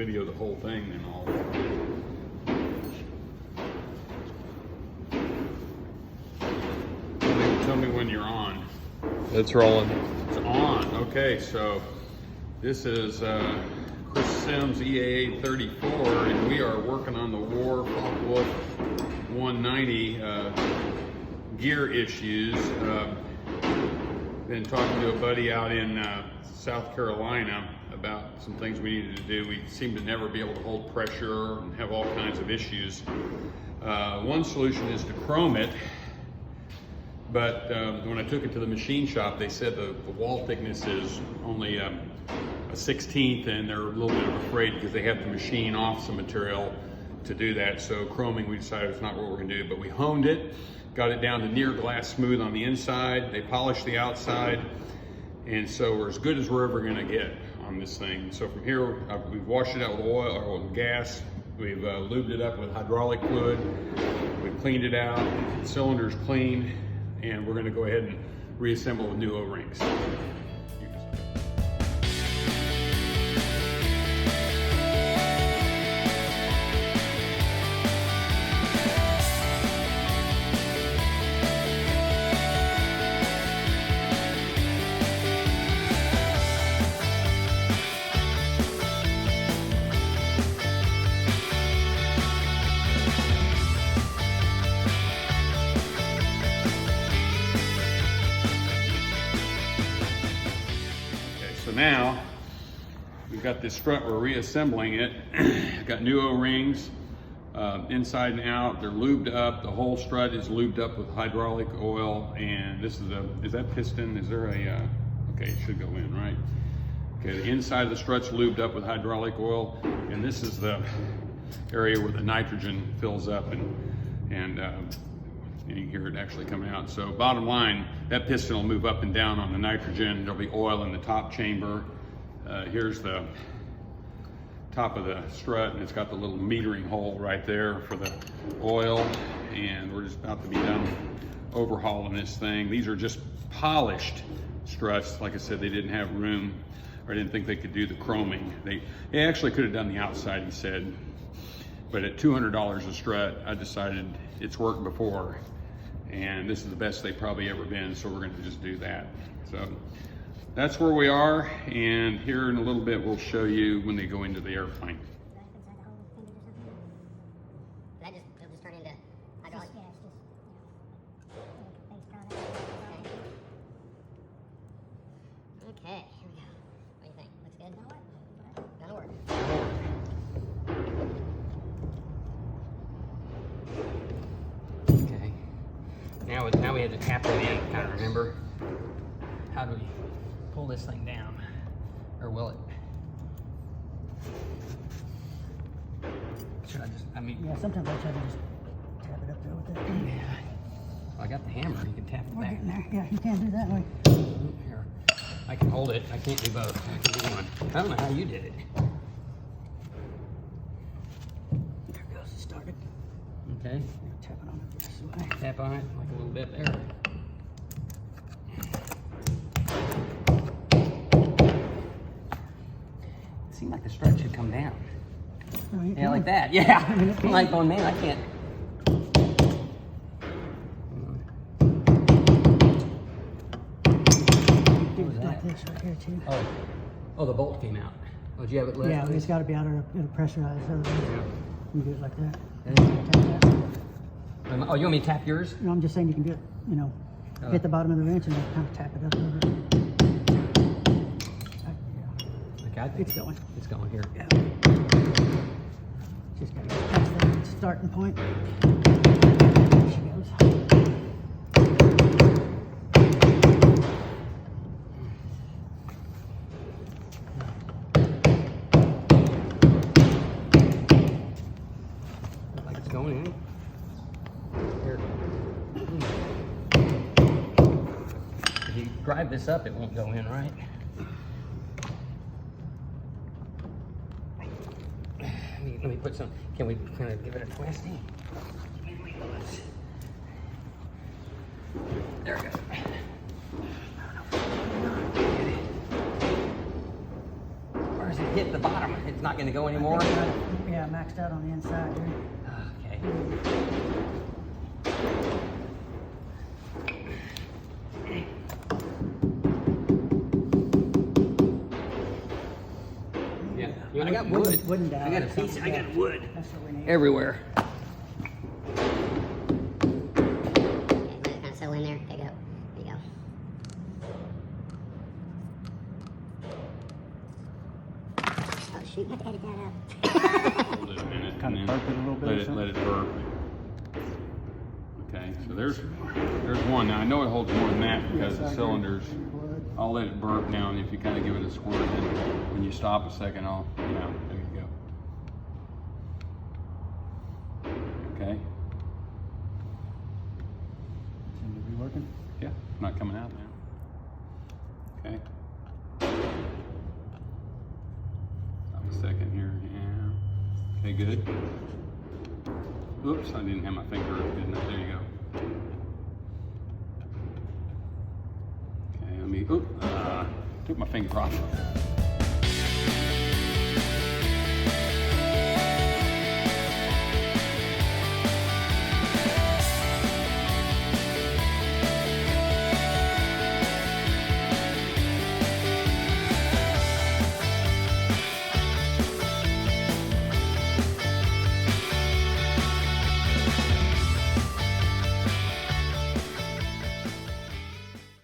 video the whole thing then all. Tell me when you're on. It's rolling. It's on. Okay, so this is Chris Sims EAA 34, and we are working on the WAR FW190 gear issues. Been talking to a buddy out in South Carolina about some things we needed to do. We seem to never be able to hold pressure and have all kinds of issues. One solution is to chrome it. But when I took it to the machine shop, they said the wall thickness is only a 1/16, and they're a little bit afraid because they have to machine off some material to do that. So chroming, we decided it's not what we're gonna do, but we honed it, got it down to near glass smooth on the inside. They polished the outside, and so we're as good as we're ever gonna get on this thing. So from here, we've washed it out with oil or with gas. We've lubed it up with hydraulic fluid. We've cleaned it out. The cylinder's clean. And we're going to go ahead and reassemble with new O-rings. So now we've got this strut, we're reassembling it. Got new O-rings inside and out. They're lubed up. The whole strut is lubed up with hydraulic oil. And this is that piston? Is there a, okay, it should go in, right? Okay, the inside of the strut's lubed up with hydraulic oil. And this is the area where the nitrogen fills up and you can hear it actually coming out. So bottom line, that piston will move up and down on the nitrogen. There'll be oil in the top chamber. Here's the top of the strut, and it's got the little metering hole right there for the oil. And we're just about to be done overhauling this thing. These are just polished struts. Like I said, they didn't have room, or I didn't think they could do the chroming. They actually could have done the outside, he said. But at $200 a strut, I decided it's worked before, and this is the best they've probably ever been, so we're going to just do that. So that's where we are, and here in a little bit we'll show you when they go into the airplane. It'll just turn into hydraulic? Yeah, it's just, okay, here we go. What do you think? Looks good? That'll work. Okay. Now we had to tap it in, kind of remember. How do we pull this thing down? Or will it? Should I just, Yeah, sometimes I try to just tap it up there with that. Yeah. I got the hammer, you can tap it We're back. getting there. Yeah, you can't do that way. Here. I can hold it, I can't do both. I can do one. I don't know how you did it. There it goes, it started. Okay. Tap it on it this way. Tap on it, like a little bit there. It seemed like the strut should come down. Oh, you Yeah, can. like that. Yeah. I mean, it I'm like going, man, I can't. Do it like this right here too. Oh, the bolt came out. Oh, did you have it left? Yeah, it's got to be out of it'll pressurize. Yeah. You do it like that. Yeah. Tap that. Oh, you want me to tap yours? No, I'm just saying you can do it. You know, hit the bottom of the wrench and then kind of tap it up over. Yeah, Okay, I think it's going. It's going here. Yeah. Just got to past that starting point. There she goes. Looks like it's going in. Here. If you drive this up, it won't go in, right? Let me put some, can we kind of give it a twisty? There we go. Where is it? hit the bottom, it's not going to go anymore. Yeah, maxed out on the inside here. Okay. Yeah, I got wood. Wooden dowel. I got a piece. I got wood That's what we need. everywhere. Okay, let it kind of settle in there. There you go. There you go. Oh shoot, you have to edit that up. Hold it a minute. Kind of and burp it a little bit or Let it, something? let it burp. Okay, so there's one. Now I know it holds more than that because Yes, I the agree. cylinders. Wood. I'll let it burp now, and if you kind of give it a squirt, then when you stop a second, there you go. Okay. Seem to be working. Yeah, not coming out now. Okay. Stop a second here. Yeah. Okay, good. Oops, I didn't have my finger up good enough. There you go. Okay, let me. Took my finger off.